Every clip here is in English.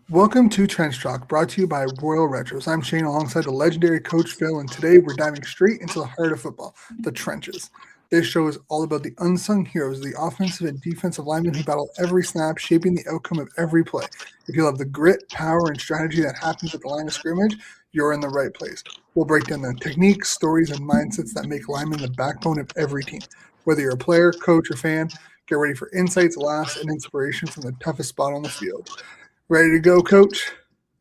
Welcome to Trench Talk, brought to you by Royal Retros. I'm Shane alongside the legendary Coach Phil, and today we're diving straight into the heart of football, the trenches. This show is all about the unsung heroes, the offensive and defensive linemen who battle every snap, shaping the outcome of every play. If you love the grit, power, and strategy that happens at the line of scrimmage, you're in the right place. We'll break down the techniques, stories, and mindsets that make linemen the backbone of every team. Whether you're a player, coach, or fan, get ready for insights, laughs, and inspiration from the toughest spot on the field. Ready to go, Coach?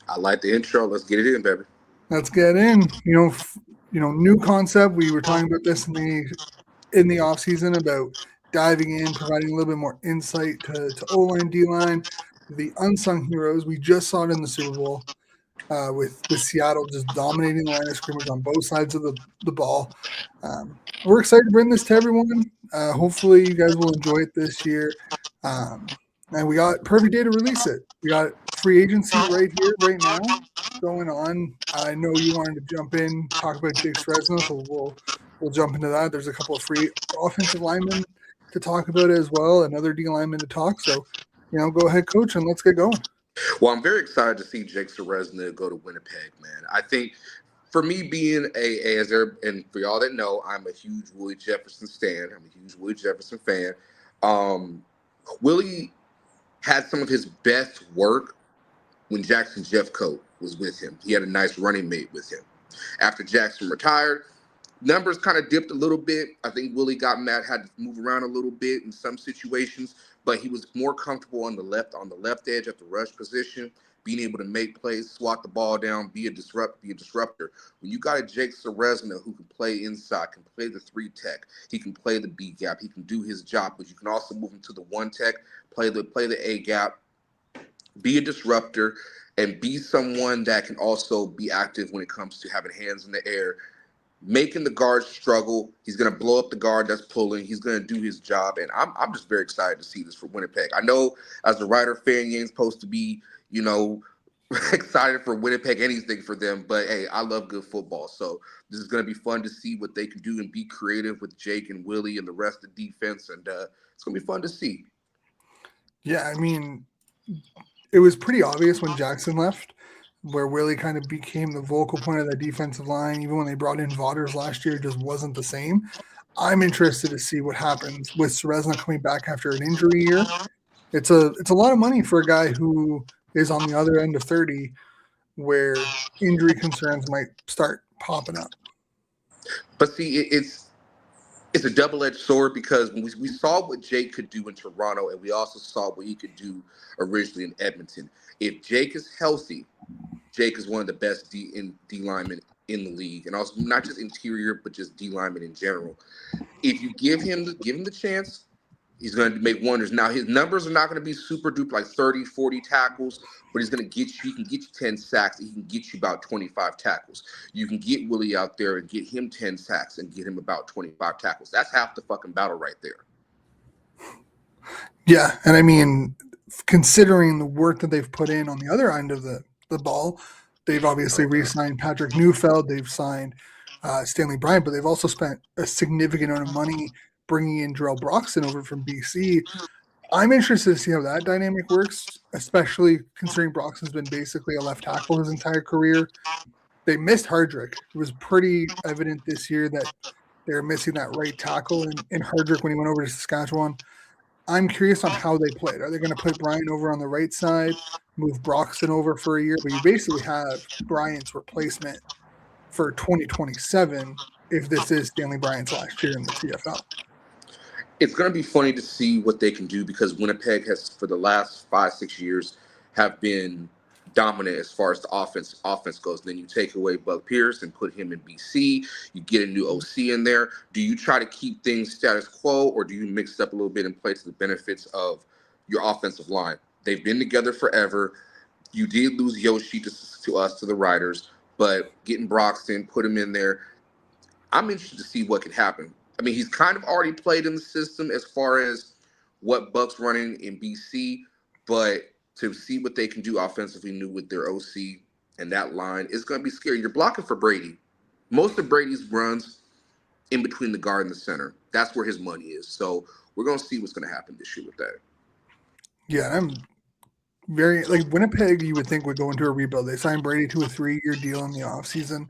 I like the intro. Let's get it in, baby. Let's get in. New concept. We were talking about this in the off season about diving in, providing a little bit more insight to O line, D line, the unsung heroes. We just saw it in the Super Bowl with Seattle just dominating the line of scrimmage on both sides of the ball. We're excited to bring this to everyone. Hopefully, you guys will enjoy it this year. And we got perfect day to release it. We got free agency right here, right now, going on. I know you wanted to jump in, talk about Jake Fresno, so we'll jump into that. There's a couple of free offensive linemen to talk about as well, another D lineman to talk. So, go ahead, Coach, and let's get going. Well, I'm very excited to see Jake Ceresna go to Winnipeg, man. I think for me being and for y'all that know, I'm a huge Willie Jefferson stan. I'm a huge Willie Jefferson fan. Um, Willie had some of his best work when Jackson Jeffcoat was with him. He had a nice running mate with him. After Jackson retired, numbers kind of dipped a little bit. I think Willie got mad, had to move around a little bit in some situations, but he was more comfortable on the left edge at the rush position, being able to make plays, swat the ball down, be a disruptor. When you got a Jake Ceresna who can play inside, can play the three tech, he can play the B gap, he can do his job, but you can also move him to the one tech, play the A gap, be a disruptor, and be someone that can also be active when it comes to having hands in the air, making the guard struggle. He's going to blow up the guard that's pulling. He's going to do his job, and I'm just very excited to see this for Winnipeg. I know as a Rider fan, you ain't supposed to be, excited for Winnipeg, anything for them, but hey, I love good football, so this is going to be fun to see what they can do and be creative with Jake and Willie and the rest of the defense, and it's going to be fun to see. Yeah, I mean, it was pretty obvious when Jackson left, where Willie kind of became the vocal point of that defensive line. Even when they brought in Vaughters last year, it just wasn't the same. I'm interested to see what happens with Ceresna coming back after an injury year. It's a lot of money for a guy who is on the other end of 30, where injury concerns might start popping up. But see, it's a double-edged sword because when we saw what Jake could do in Toronto, and we also saw what he could do originally in Edmonton. If Jake is healthy, Jake is one of the best D linemen in the league, and also not just interior, but just D linemen in general. If you give him the chance, he's going to make wonders. Now his numbers are not going to be super duper like 30, 40 tackles, but he's going to get you. He can get you 10 sacks. He can get you about 25 tackles. You can get Willie out there and get him 10 sacks and get him about 25 tackles. That's half the fucking battle right there. Yeah, and I mean, considering the work that they've put in on the other end of the ball, they've obviously re-signed Patrick Neufeld, they've signed Stanley Bryant, but they've also spent a significant amount of money bringing in Jarrell Broxton over from BC. I'm interested to see how that dynamic works, especially considering Broxton's been basically a left tackle his entire career. They missed Hardrick. It was pretty evident this year that they're missing that right tackle in Hardrick when he went over to Saskatchewan. I'm curious on how they played. Are they going to put Brian over on the right side, move Broxton over for a year? But you basically have Bryant's replacement for 2027 if this is Stanley Bryant's last year in the CFL. It's going to be funny to see what they can do because Winnipeg has, for the last 5-6 years, have been dominant as far as the offense goes. Then you take away Buck Pierce and put him in BC. You get a new OC in there. Do you try to keep things status quo, or do you mix it up a little bit and play to the benefits of your offensive line? They've been together forever. You did lose Yoshi to us, to the Riders, but getting Broxton, put him in there. I'm interested to see what could happen. I mean, he's kind of already played in the system as far as what Buck's running in BC, but to see what they can do offensively new with their OC and that line is going to be scary. You're blocking for Brady. Most of Brady's runs in between the guard and the center. That's where his money is. So we're going to see what's going to happen this year with that. Yeah, I'm very like Winnipeg, you would think would go into a rebuild. They signed Brady to a 3-year deal in the offseason.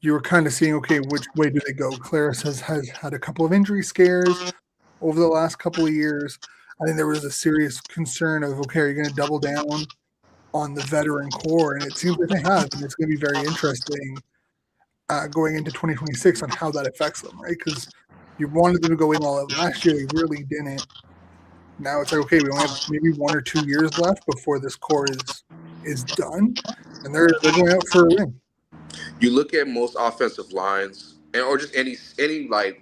You were kind of seeing, okay, which way do they go? Claris has had a couple of injury scares over the last couple of years. I think there was a serious concern of, okay, are you going to double down on the veteran core? And it seems like they have, and it's going to be very interesting going into 2026 on how that affects them, right? Because you wanted them to go in all out last year, they really didn't. Now it's like, okay, we only have maybe 1 or 2 years left before this core is done, and they're going out for a win. You look at most offensive lines, or just any like.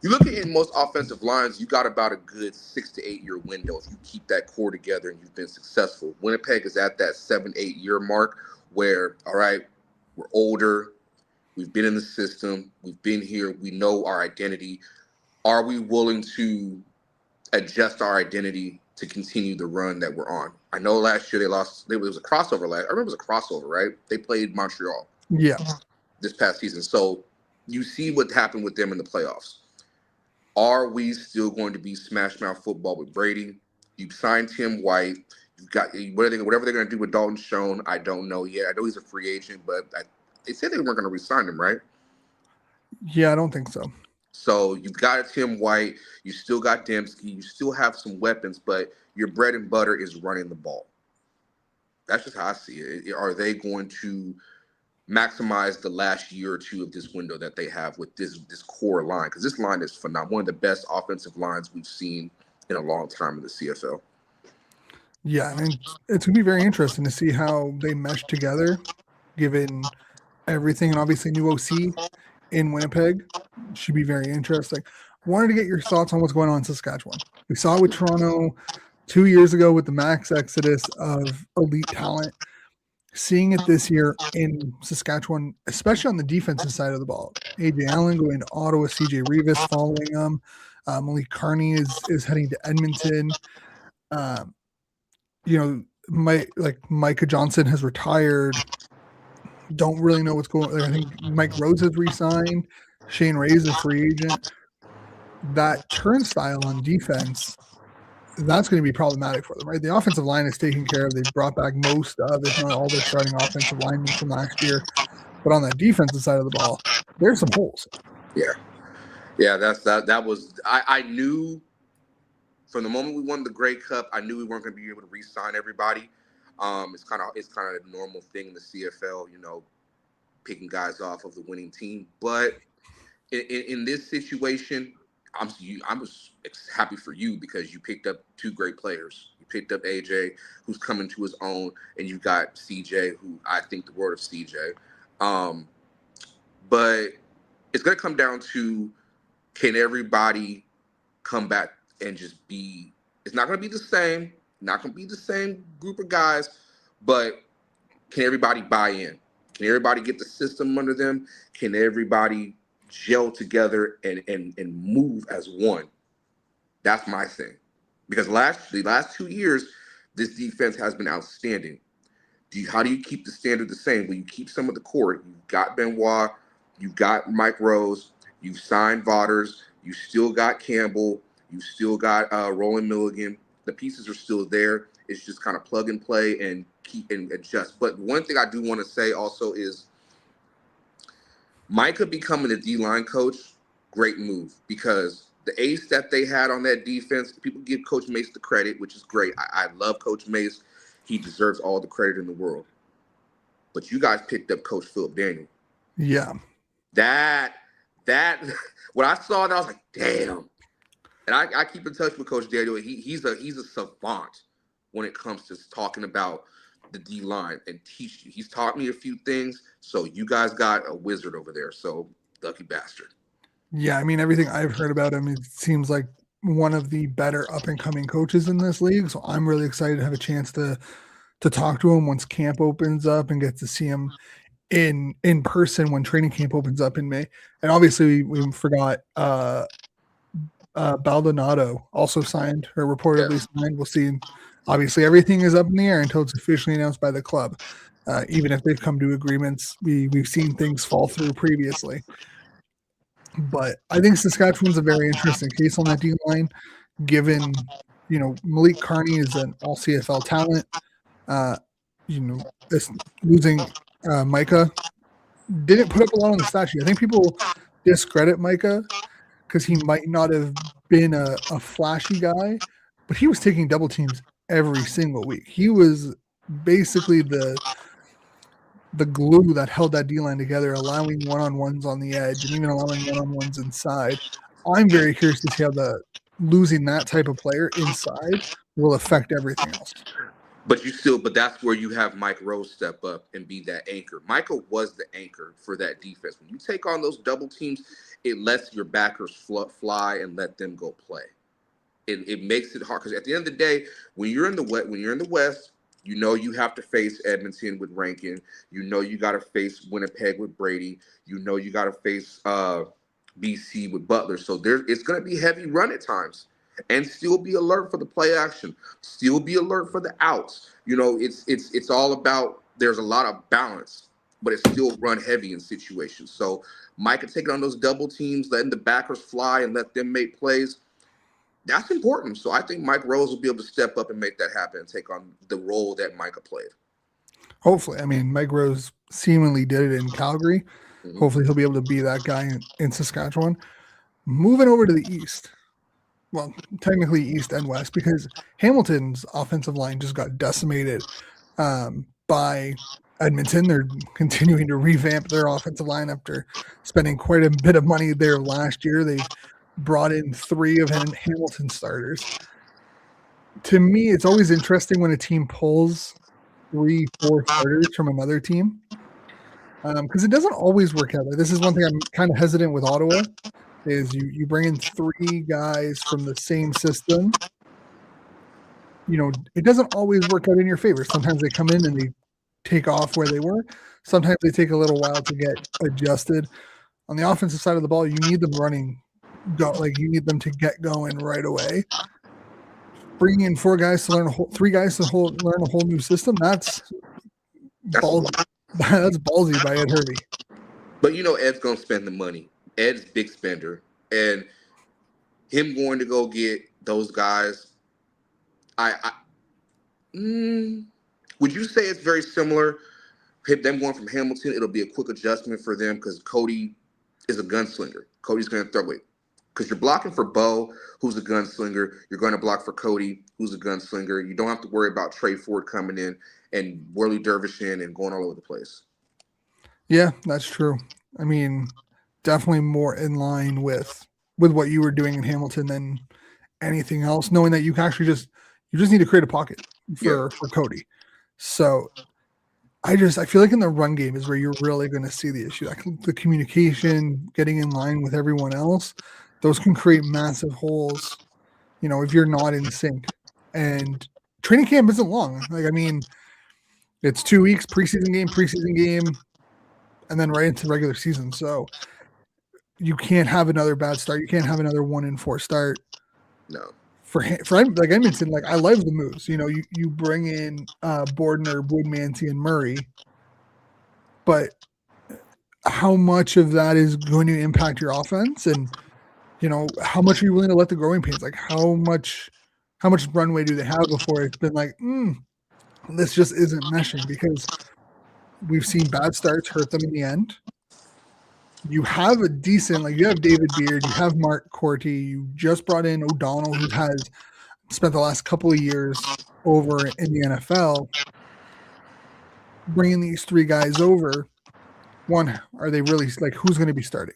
You look at in most offensive lines, you got about a good 6 to 8 year window if you keep that core together and you've been successful. Winnipeg is at that 7, 8 year mark where, all right, we're older, we've been in the system, we've been here, we know our identity. Are we willing to adjust our identity to continue the run that we're on? I know last year they lost. It was a crossover. I remember it was a crossover, right? They played Montreal Yeah, this past season. So you see what happened with them in the playoffs. Are we still going to be smash mouth football with Brady? You signed Tim White. You've got whatever they're going to do with Dalton Schoen. I don't know yet. I know he's a free agent, but they said they weren't going to re-sign him, right? yeah, I don't think so. So you've got Tim White. You still got Dembski. You still have some weapons, but your bread and butter is running the ball. That's just how I see it. Are they going to maximize the last year or two of this window that they have with this core line? Because this line is phenomenal. One of the best offensive lines we've seen in a long time in the CFL. Yeah, and it's going to be very interesting to see how they mesh together, given everything, and obviously new OC in Winnipeg should be very interesting. Wanted to get your thoughts on what's going on in Saskatchewan. We saw it with Toronto 2 years ago with the max exodus of elite talent. Seeing it this year in Saskatchewan, especially on the defensive side of the ball. AJ Allen going to Ottawa, CJ Revis following him. Malik Carney is heading to Edmonton. Micah Johnson has retired. Don't really know what's going on. I think Mike Rose has re-signed. Shane Ray is a free agent. That turnstile on defense, that's going to be problematic for them, right? The offensive line is taken care of. They've brought back most of, if not all, their starting offensive linemen from last year. But on that defensive side of the ball, there's some holes. Yeah, that was I knew from the moment we won the Grey Cup, I knew we weren't going to be able to re-sign everybody. It's kind of a normal thing in the CFL, picking guys off of the winning team. But in this situation, I was happy for you because you picked up two great players. You picked up AJ, who's coming to his own, and you've got CJ, who I think the world of CJ. But it's going to come down to, can everybody come back and just be? It's not going to be the same. Not going to be the same group of guys, but can everybody buy in? Can everybody get the system under them? Can everybody gel together and move as one? That's my thing. Because the last 2 years, this defense has been outstanding. How do you keep the standard the same? Well, you keep some of the core. You've got Benoit, you've got Mike Rose, you've signed Vaughters, you still got Campbell, you still got Roland Milligan. The pieces are still there. It's just kind of plug and play and keep and adjust. But one thing I do want to say also is Micah becoming a D-line coach, great move, because the ace that they had on that defense, people give Coach Mace the credit, which is great. I love Coach Mace. He deserves all the credit in the world. But you guys picked up Coach Philip Daniel. Yeah. That when I saw that, I was like, damn. And I keep in touch with Coach Daniel. He's a savant when it comes to talking about the D line and teach you. He's taught me a few things. So you guys got a wizard over there. So lucky bastard. Yeah, I mean, everything I've heard about him, it seems like one of the better up and coming coaches in this league. So I'm really excited to have a chance to talk to him once camp opens up and get to see him in person when training camp opens up in May. And obviously we forgot Baldonado also signed or reportedly signed. We'll see. Obviously everything is up in the air until it's officially announced by the club. Even if they've come to agreements, we've seen things fall through previously. But I think Saskatchewan's a very interesting case on that D line, given Malik Carney is an all CFL talent. Uh, losing Micah didn't put up a lot on the stat sheet. I think people discredit Micah because he might not have been a flashy guy, but he was taking double teams every single week. He was basically the glue that held that D-line together, allowing one-on-ones on the edge and even allowing one-on-ones inside. I'm very curious to see how losing that type of player inside will affect everything else. But that's where you have Mike Rose step up and be that anchor. Michael was the anchor for that defense. When you take on those double teams, it lets your backers fly and let them go play. It makes it hard because at the end of the day, when you're in the West, you have to face Edmonton with Rankin. You got to face Winnipeg with Brady. You got to face BC with Butler. So it's going to be heavy run at times, and still be alert for the play action. Still be alert for the outs. It's all about. There's a lot of balance, but it's still run heavy in situations. So Mike can take on those double teams, letting the backers fly and let them make plays. That's important. So I think Mike Rose will be able to step up and make that happen and take on the role that Micah played. Hopefully. I mean, Mike Rose seemingly did it in Calgary. Mm-hmm. Hopefully he'll be able to be that guy in Saskatchewan. Moving over to the East. Well, technically East and West, because Hamilton's offensive line just got decimated by Edmonton. They're continuing to revamp their offensive line after spending quite a bit of money there last year. They've brought in 3 of Hamilton's starters. To me, it's always interesting when a team pulls 3, 4 starters from another team, because it doesn't always work out. This is one thing I'm kind of hesitant with Ottawa, is you bring in 3 guys from the same system. It doesn't always work out in your favor. Sometimes they come in and they take off where they were. Sometimes they take a little while to get adjusted. On the offensive side of the ball, you need them you need them to get going right away. Bringing in 4 guys to learn 3 guys to learn a whole new system. That's ballsy. That's ballsy by Ed Hervey. But Ed's gonna spend the money. Ed's big spender, and him going to go get those guys. Would you say it's very similar? Them going from Hamilton, it'll be a quick adjustment for them because Cody is a gunslinger. Cody's going to throw it. Because you're blocking for Bo, who's a gunslinger. You're going to block for Cody, who's a gunslinger. You don't have to worry about Trey Ford coming in and Worley Dervishing and going all over the place. Yeah, that's true. I mean, definitely more in line with what you were doing in Hamilton than anything else, knowing that you can actually just need to create a pocket for Cody. So I feel like in the run game is where you're really going to see the issue. Like the communication, getting in line with everyone else, those can create massive holes, if you're not in sync. And training camp isn't long. Like, I mean, it's 2 weeks, preseason game, and then right into regular season. So you can't have another bad start. You can't have another 1-4 start. No. For like Edmonton, like I love the moves. You bring in Bordner, Woodmansey, and Murray, but how much of that is going to impact your offense, and how much are you willing to let the growing pains? Like how much runway do they have before it's been like, this just isn't meshing? Because we've seen bad starts hurt them in the end. You have a decent, you have David Beard, you have Mark Corti, you just brought in O'Donnell, who has spent the last couple of years over in the NFL. Bringing these 3 guys over, one, are they really, who's going to be starting?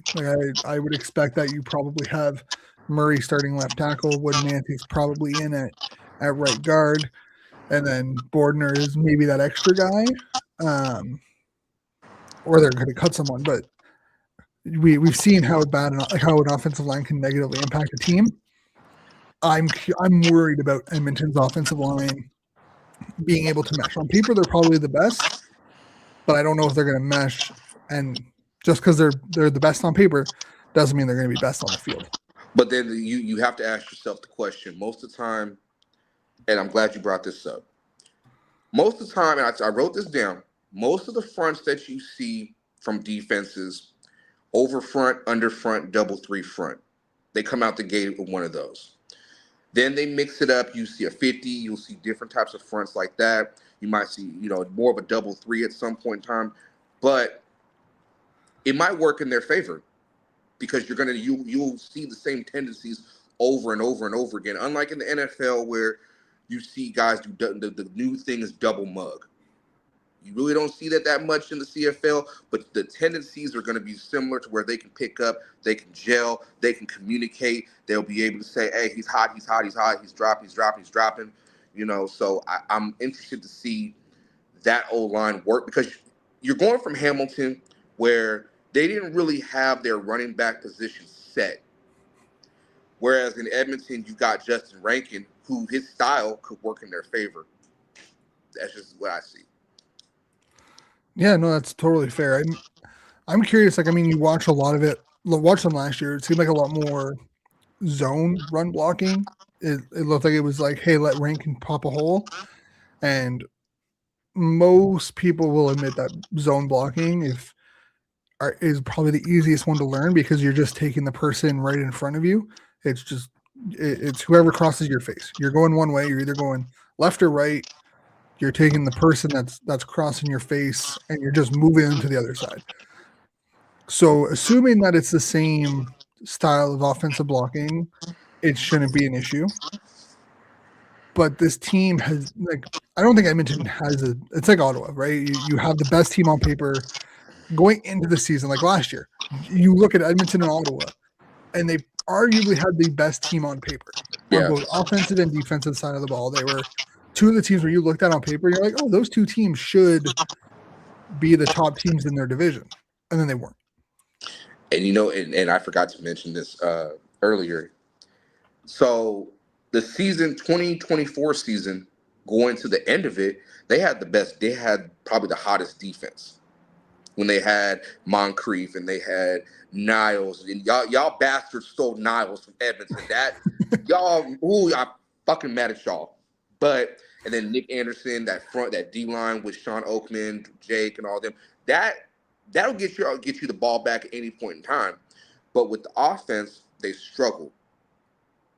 I would expect that you probably have Murray starting left tackle, Woodmansey's probably in at right guard, and then Bordner is maybe that extra guy, or they're going to cut someone, but we've seen how an offensive line can negatively impact a team. I'm worried about Edmonton's offensive line being able to mesh. On paper, they're probably the best, but I don't know if they're going to mesh. And just because they're the best on paper doesn't mean they're going to be best on the field. But then you have to ask yourself the question most of the time, and I'm glad you brought this up. Most of the time, and I wrote this down, most of the fronts that you see from defenses, over front, under front, double 3 front, they come out the gate with one of those. Then they mix it up. You see a 50. You'll see different types of fronts like that. You might see, more of a double three at some point in time, but it might work in their favor because you'll see the same tendencies over and over and over again. Unlike in the NFL where you see guys do the new thing is double mug. You really don't see that much in the CFL, but the tendencies are going to be similar to where they can pick up, they can gel, they can communicate. They'll be able to say, "Hey, he's hot, he's hot, he's hot, he's dropping, he's dropping, he's dropping." So I'm interested to see that O line work because you're going from Hamilton where they didn't really have their running back position set. Whereas in Edmonton, you got Justin Rankin, who his style could work in their favor. That's just what I see. Yeah, no, that's totally fair. I'm curious. Like, I mean, you watch a lot of it. Watch them last year. It seemed like a lot more zone run blocking. It looked like it was like, hey, let Rankin pop a hole, and most people will admit that zone blocking is probably the easiest one to learn because you're just taking the person right in front of you. It's whoever crosses your face. You're going one way. You're either going left or right. You're taking the person that's crossing your face, and you're just moving them to the other side. So, assuming that it's the same style of offensive blocking, it shouldn't be an issue. But this team has I don't think Edmonton has it's like Ottawa, right? You have the best team on paper going into the season, like last year. You look at Edmonton and Ottawa, and they arguably had the best team on paper on Yeah. both offensive and defensive side of the ball. They were two of the teams where you looked at on paper, and you're like, oh, those two teams should be the top teams in their division, and then they weren't. And and I forgot to mention this earlier. So the season 2024 season, going to the end of it, they had probably the hottest defense when they had Moncrief and they had Niles. And y'all bastards stole Niles from Edmonton. That I'm fucking mad at y'all. And then Nick Anderson, that D line with Sean Oakman, Jake, and all them. That'll get you the ball back at any point in time. But with the offense, they struggled.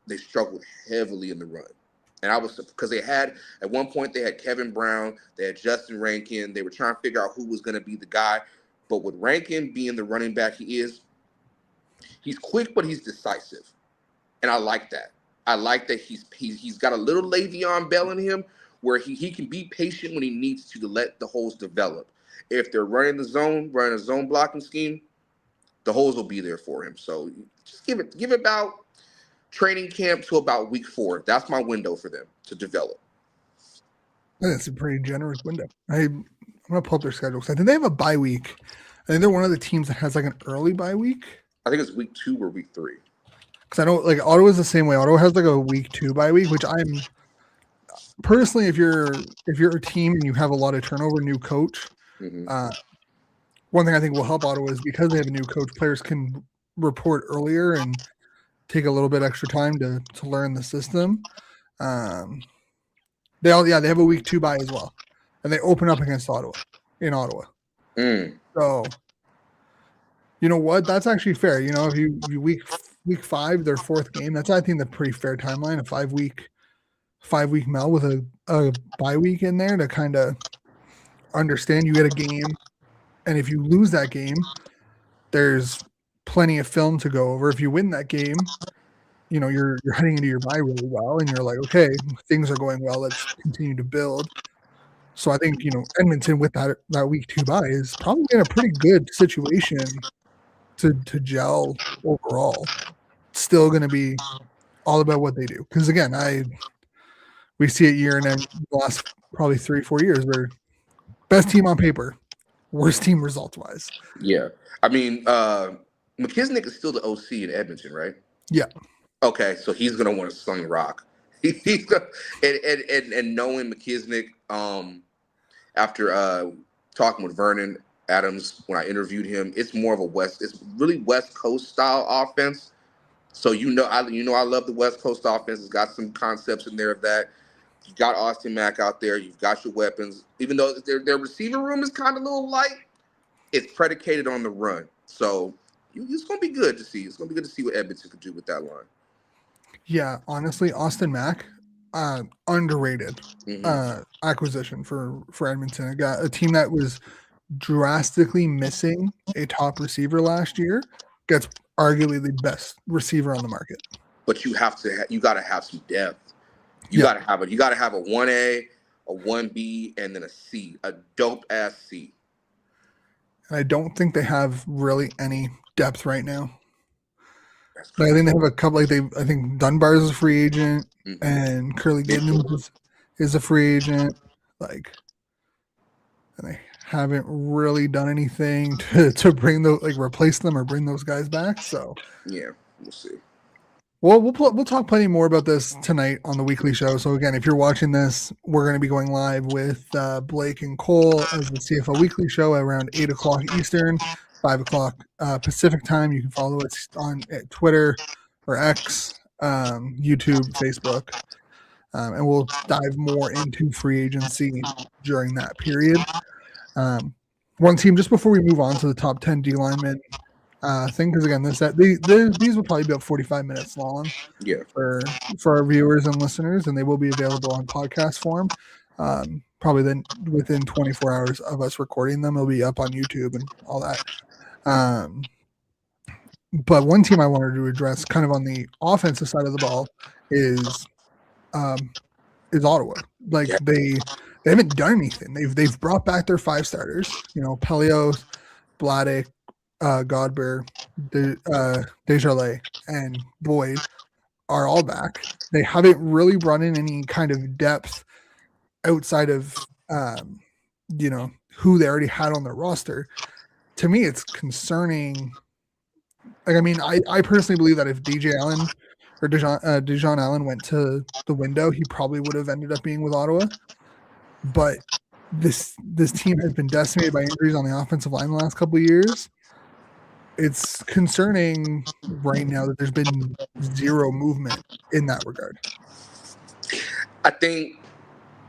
They struggled heavily in the run. And I was because at one point they had Kevin Brown, they had Justin Rankin. They were trying to figure out who was going to be the guy. But with Rankin being the running back he's quick, but he's decisive. And I like that. I like that he's got a little Le'Veon Bell in him where he can be patient when he needs to let the holes develop. If they're running a zone blocking scheme, the holes will be there for him. So just give it about training camp to about week 4. That's my window for them to develop. That's a pretty generous window. I'm gonna pull up their schedule because I think they have a bye week. I think they're one of the teams that has like an early bye week. I think it's week 2 or week 3. Because I know like Ottawa's the same way. Ottawa has like a week 2 bye week, which I'm personally, if you're a team and you have a lot of turnover, new coach, one thing I think will help Ottawa is because they have a new coach, players can report earlier and take a little bit extra time to learn the system. They have a week 2 bye as well, and they open up against Ottawa in Ottawa. So, you know what? That's actually fair. If you week 5, their 4th game, that's I think the pretty fair timeline. A 5-week mel with a bye week in there to kind of understand you get a game, and if you lose that game, there's plenty of film to go over. If you win that game, you're heading into your bye really well, and you're like, okay, things are going well. Let's continue to build. So I think Edmonton with that week 2 bye is probably in a pretty good situation to gel overall. It's still going to be all about what they do because again, we see it year and then the last probably 3-4 years where best team on paper, worst team results wise. Yeah, I mean McKisnick is still the OC in Edmonton, right? Yeah. Okay, so he's gonna want to sling rock. He's gonna, and knowing McKisnick, after talking with Vernon Adams when I interviewed him, it's more of it's really West Coast style offense. So I love the West Coast offense. It's got some concepts in there of that. You got Austin Mack out there. You've got your weapons. Even though their receiver room is kind of a little light, it's predicated on the run. So it's going to be good to see. It's going to be good to see what Edmonton could do with that line. Yeah, honestly, Austin Mack, underrated Hmm. acquisition for Edmonton. A team that was drastically missing a top receiver last year gets arguably the best receiver on the market. But you got to have some depth. You Yeah, got to have you got to have a 1A, a 1B, and then a C, a dope ass C. and I don't think they have really any depth right now. That's Like, I crazy. think they have a couple. I think Dunbar is a free agent, Hmm. and Curly Giddens Mitchell. is a free agent. Like, and they haven't really done anything to bring those, like, replace them or bring those guys back. So, Yeah, we'll see. well, we'll talk plenty more about this tonight on the weekly show. So again, if you're watching this, we're going to be going live with Blake and Cole as the CFL Weekly Show at around 8 o'clock Eastern, 5 o'clock Pacific time. You can follow us on Twitter or X, YouTube, Facebook, and we'll dive more into free agency during that period. Um, one team, just before we move on to the top 10 D linemen thing, because again, these will probably be about 45 minutes long Yeah. for our viewers and listeners, and they will be available on podcast form. Probably then within 24 hours of us recording them, they'll be up on YouTube and all that. But one team I wanted to address, kind of on the offensive side of the ball, is um, Ottawa. Like, Yeah. they haven't done anything. They've brought back their 5 starters. You know, Pelios, Bladek, Godber, Desjardins, and Boyd are all back. They haven't really brought in any kind of depth outside of who they already had on their roster. To me, it's concerning. Like, I mean, I personally believe that if DJ Allen or Dijon Allen went to the window, he probably would have ended up being with Ottawa. But this team has been decimated by injuries on the offensive line the last couple of years. It's concerning right now that there's been zero movement in that regard. I think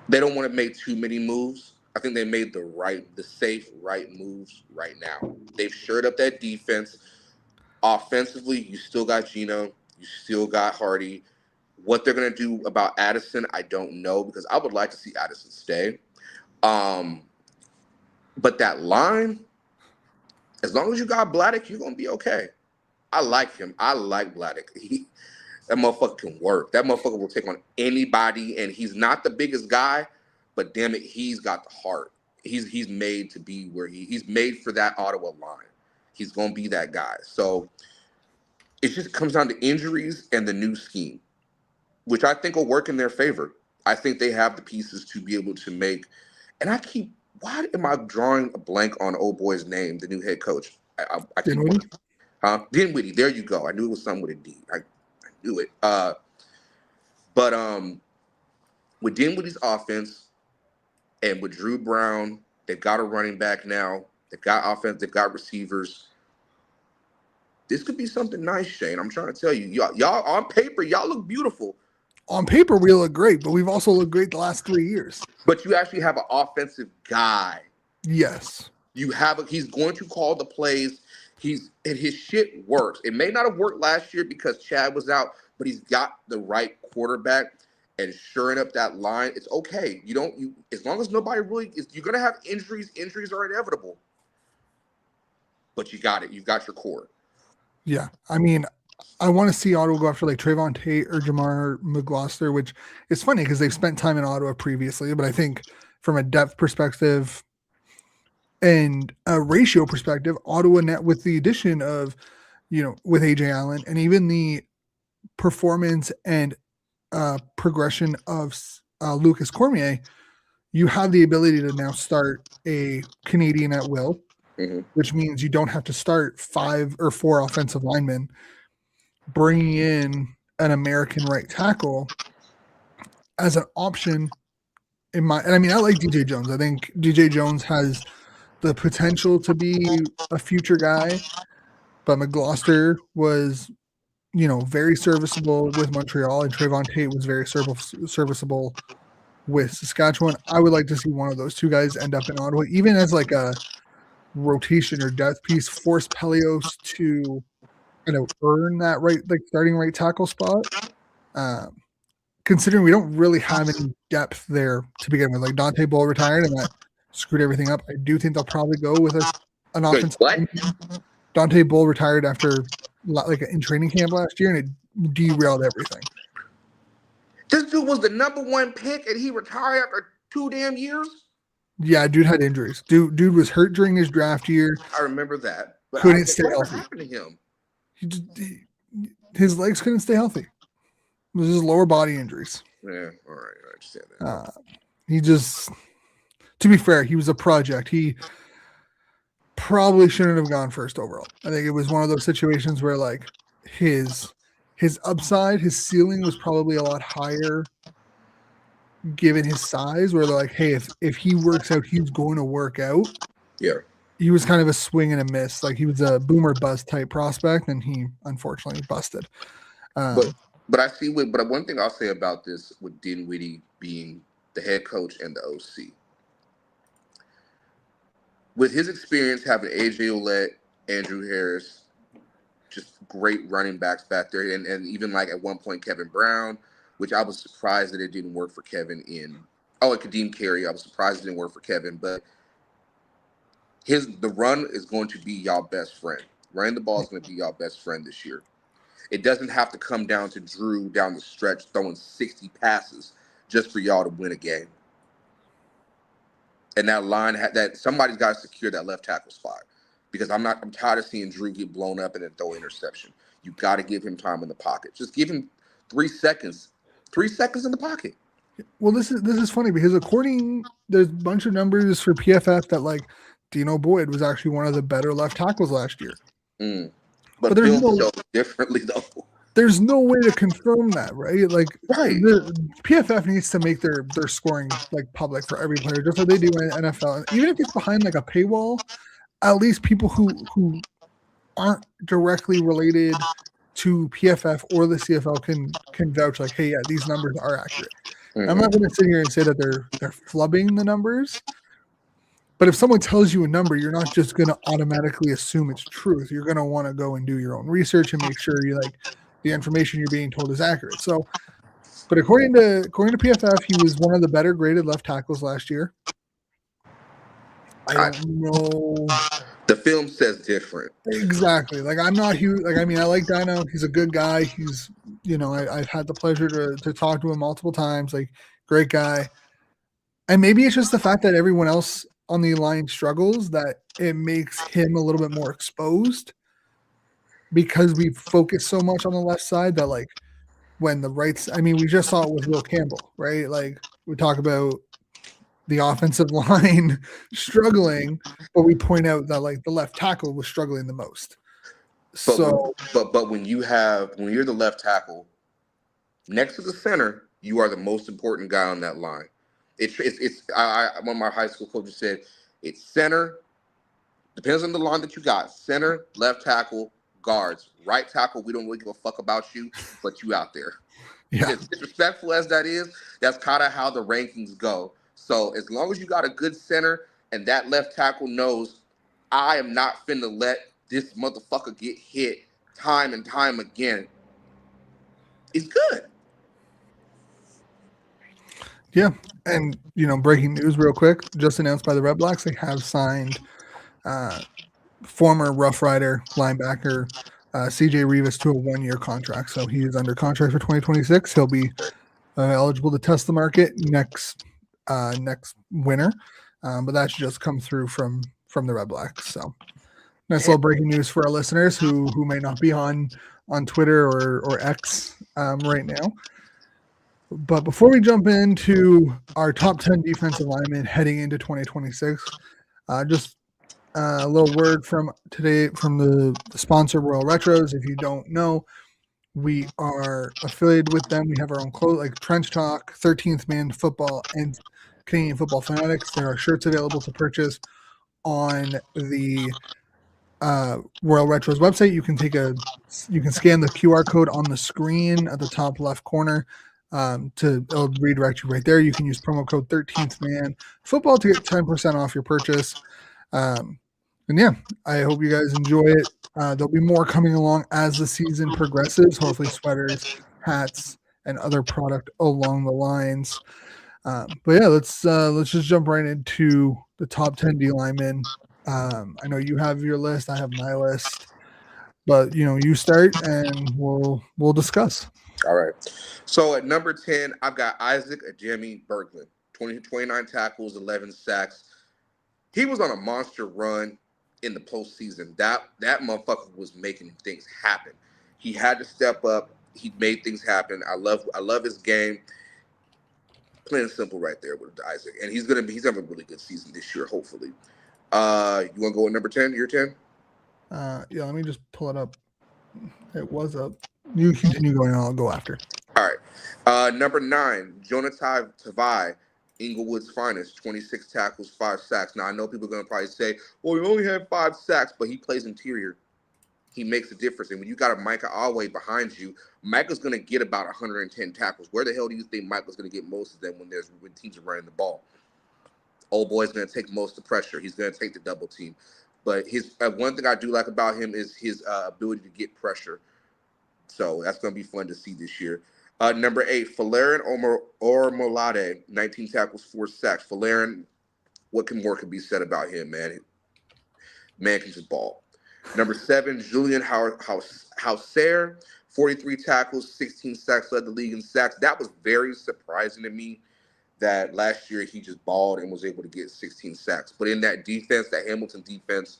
they don't want to make too many moves. I think they made the safe, right moves right now. They've shored up that defense. Offensively, you still got Gino, you still got Hardy. What they're gonna do about Addison, I don't know because I would like to see Addison stay. Um, but that line, as long as you got Bladdock, you're gonna be okay. I like him. I like Bladdock. That motherfucker can work. That motherfucker will take on anybody, and he's not the biggest guy, but damn it, he's got the heart. He's made to be where he's made for that Ottawa line. He's gonna be that guy. So it just comes down to injuries and the new scheme, which I think will work in their favor. I think they have the pieces to be able to make. And I keep, why am I drawing a blank on old boy's name, the new head coach? I keep, Dinwiddie? Dinwiddie. There you go. I knew it was something with a D. I knew it. But with Dinwiddie's offense and with Drew Brown, they've got a running back now. They've got offense. They've got receivers. This could be something nice, Shane. I'm trying to tell you, y'all on paper, y'all look beautiful. On paper, we look great, but we've also looked great the last 3 years. But you actually have an offensive guy. Yes. He's going to call the plays. His shit works. It may not have worked last year because Chad was out, but he's got the right quarterback and shoring up that line. It's okay. As long as nobody really is, you're gonna have injuries. Injuries are inevitable. But you got it. You've got your core. Yeah. I mean, I want to see Ottawa go after like Trayvon Tate or Jamar McGloster, which is funny because they've spent time in Ottawa previously. But I think from a depth perspective and a ratio perspective, Ottawa net with the addition of, with AJ Allen and even the performance and progression of Lucas Cormier, you have the ability to now start a Canadian at will, Mm-hmm. which means you don't have to start 5 or 4 offensive linemen. Bringing in an American right tackle as an option and I mean, I like DJ Jones. I think DJ Jones has the potential to be a future guy, but McGloster was, very serviceable with Montreal, and Trayvon Tate was very serviceable with Saskatchewan. I would like to see one of those two guys end up in Ottawa, even as like a rotation or depth piece, force Pelios to kind of earn that right, like starting right tackle spot. Considering we don't really have any depth there to begin with. Like Dante Bull retired and that screwed everything up. I do think they'll probably go with an Wait, offensive what? lineman. Dante Bull retired after like in training camp last year, and it derailed everything. This dude was the number 1 pick, and he retired after 2 damn years. Yeah, dude had injuries. Dude was hurt during his draft year. I remember that, but Couldn't stay healthy. What happened to him? His legs couldn't stay healthy. It was his lower body injuries. Yeah, all right, I understand that. He just, to be fair, he was a project. He probably shouldn't have gone first overall. I think it was one of those situations where like his upside, his ceiling was probably a lot higher given his size, where they're like, hey, if he works out, he's going to work out. Yeah. He was kind of a swing and a miss. Like he was a boomer bust type prospect, and he unfortunately busted. But I see but one thing I'll say about this with Dinwiddie being the head coach and the OC. With his experience having AJ Ouellette, Andrew Harris, just great running backs back there, and even like at one point Kevin Brown, which I was surprised that it didn't work for Kevin and Kadeem Carey. I was surprised it didn't work for Kevin, but the run is going to be y'all best friend. Running the ball is going to be y'all best friend this year. It doesn't have to come down to Drew down the stretch throwing 60 passes just for y'all to win a game. And that line that somebody's got to secure that left tackle spot, because I'm tired of seeing Drew get blown up and then throw an interception. You got to give him time in the pocket. Just give him 3 seconds. 3 seconds in the pocket. Well, this is funny because there's a bunch of numbers for PFF that like Dino Boyd was actually one of the better left tackles last year. But there's no differently though. There's no way to confirm that, right? Like, right. The PFF needs to make their scoring like public for every player, just like they do in NFL. Even if it's behind like a paywall, at least people who aren't directly related to PFF or the CFL can vouch like, hey, yeah, these numbers are accurate. I'm not going to sit here and say that they're flubbing the numbers, but if someone tells you a number, you're not just going to automatically assume it's truth. You're going to want to go and do your own research and make sure the information you're being told is accurate. So, but according to PFF, he was one of the better graded left tackles last year. I don't know. The film says different. Exactly. Like I'm not huge. Like I mean, I like Dino. He's a good guy. He's I've had the pleasure to talk to him multiple times. Like great guy. And maybe it's just the fact that everyone else on the line struggles that it makes him a little bit more exposed, because we focus so much on the left side that like when the rights. I mean, we just saw it with Will Campbell, right? Like we talk about the offensive line struggling, but we point out that like the left tackle was struggling the most. But when you're the left tackle next to the center, you are the most important guy on that line. One of my high school coaches said it's center, depends on the line that you got, center, left tackle, guards, right tackle. We don't really give a fuck about you, but you out there. Yeah. As disrespectful as that is, that's kind of how the rankings go. So as long as you got a good center and that left tackle knows I am not finna let this motherfucker get hit time and time again, it's good. Yeah. And, breaking news real quick, just announced by the Red Blacks, they have signed former Rough Rider linebacker CJ Rivas to a 1-year contract. So he is under contract for 2026. He'll be eligible to test the market next winter, but that should just come through from the Red Blacks. So nice little breaking news for our listeners who may not be on Twitter or X right now. But before we jump into our top 10 defensive linemen heading into 2026, just a little word from today from the sponsor Royal Retros. If you don't know, we are affiliated with them. We have our own clothes like Trench Talk, 13th Man Football, and Canadian Football Fanatics. There are shirts available to purchase on the Royal Retros website. You can scan the QR code on the screen at the top left corner. It'll redirect you right there. You can use promo code 13th Man Football to get 10% off your purchase. And yeah, I hope you guys enjoy it. There'll be more coming along as the season progresses. Hopefully sweaters, hats, and other product along the lines. But yeah, let's just jump right into the top 10 D linemen. I know you have your list, I have my list, but you start and we'll discuss. All right. So at number 10, I've got Isaac Ajemi Berglund, 29 tackles, 11 sacks. He was on a monster run in the postseason. That motherfucker was making things happen. He had to step up. He made things happen. I love his game. Plain and simple, right there with Isaac, and he's having a really good season this year. Hopefully, you want to go with number 10? You're 10. Yeah, let me just pull it up. It was up. You continue going, I'll go after. All right. Number 9, Jonathan Tavai, Inglewood's finest, 26 tackles, 5 sacks. Now I know people are gonna probably say, "Well, he only had 5 sacks," but he plays interior. He makes a difference. And when you got a Micah Alway behind you, Micah's going to get about 110 tackles. Where the hell do you think Micah's going to get most of them when teams are running the ball? Old boy's going to take most of the pressure. He's going to take the double team. But his one thing I do like about him is his ability to get pressure. So that's going to be fun to see this year. Number 8, Falarian Ormolade, 19 tackles, 4 sacks. Falarian, what more can be said about him, man? Man can just ball. Number 7, Julian Hauser, 43 tackles, 16 sacks, led the league in sacks. That was very surprising to me that last year he just balled and was able to get 16 sacks. But in that defense, that Hamilton defense,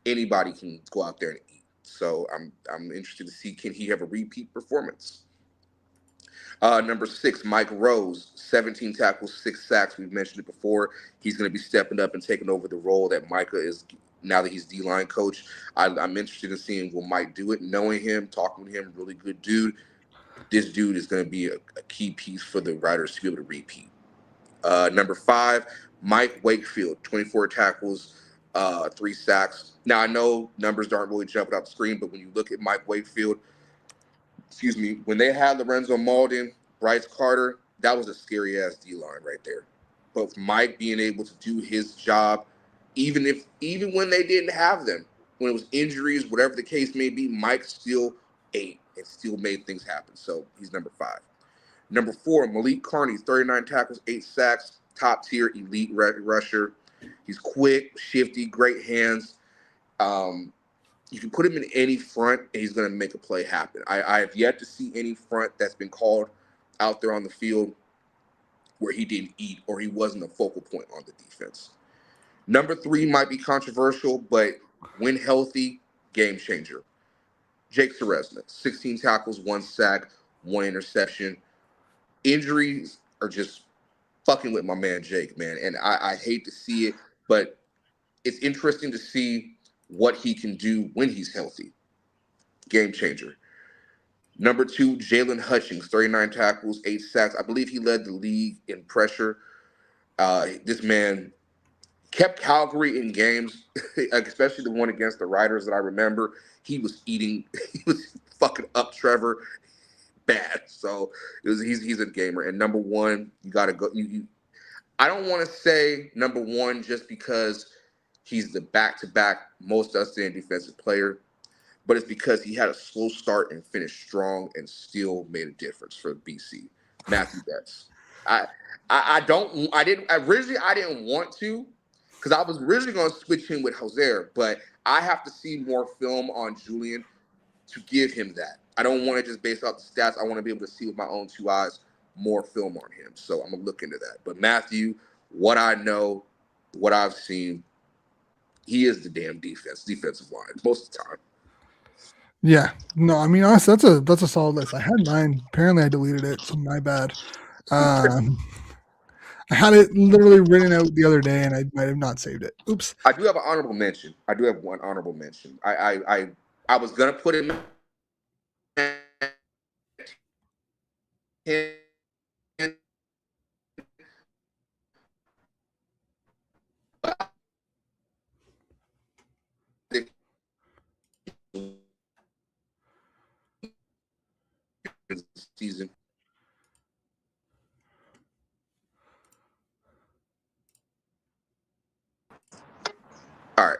anybody can go out there and eat. So I'm interested to see, can he have a repeat performance. Number 6, Mike Rose, 17 tackles, 6 sacks. We've mentioned it before. He's going to be stepping up and taking over the role that Micah is now that he's D-line coach. I'm interested in seeing will Mike do it, knowing him, talking with him, really good dude. This dude is going to be a key piece for the Riders to be able to repeat. Number 5, Mike Wakefield, 24 tackles, 3 sacks. Now, I know numbers aren't really jumping off the screen, but when you look at Mike Wakefield, excuse me, when they had Lorenzo Malden, Bryce Carter, that was a scary ass D line right there. But Mike being able to do his job, even when they didn't have them, when it was injuries, whatever the case may be, Mike still ate and still made things happen. So he's number 5. Number 4, Malik Carney, 39 tackles, 8 sacks, top tier elite rusher. He's quick, shifty, great hands. Um, you can put him in any front and he's going to make a play happen. I have yet to see any front that's been called out there on the field where he didn't eat or he wasn't a focal point on the defense. Number 3 might be controversial, but when healthy, game changer. Jake Seresna, 16 tackles, 1 sack, 1 interception. Injuries are just fucking with my man Jake, man. And I hate to see it, but it's interesting to see what he can do when he's healthy. Game changer. Number 2, Jalen Hutchings, 39 tackles, 8 sacks. I believe he led the league in pressure. This man kept Calgary in games, especially the one against the Riders that I remember. He was eating, he was fucking up Trevor bad. So he's a gamer. And number 1, you got to go. I don't want to say number 1 just because he's the back-to-back most outstanding defensive player, but it's because he had a slow start and finished strong and still made a difference for BC. Matthew Betts. I didn't want to because I was originally going to switch him with Hosier, but I have to see more film on Julian to give him that. I don't want to just base off the stats. I want to be able to see with my own 2 eyes more film on him. So I'm gonna look into that. But Matthew, what I know, what I've seen, he is the damn defensive line most of the time. Yeah, no, I mean honestly, that's a solid list. I had mine. Apparently, I deleted it, so my bad. Um, I had it literally written out the other day, and I might have not saved it. Oops. I do have an honorable mention. I do have one honorable mention. I was gonna put him in the season. All right,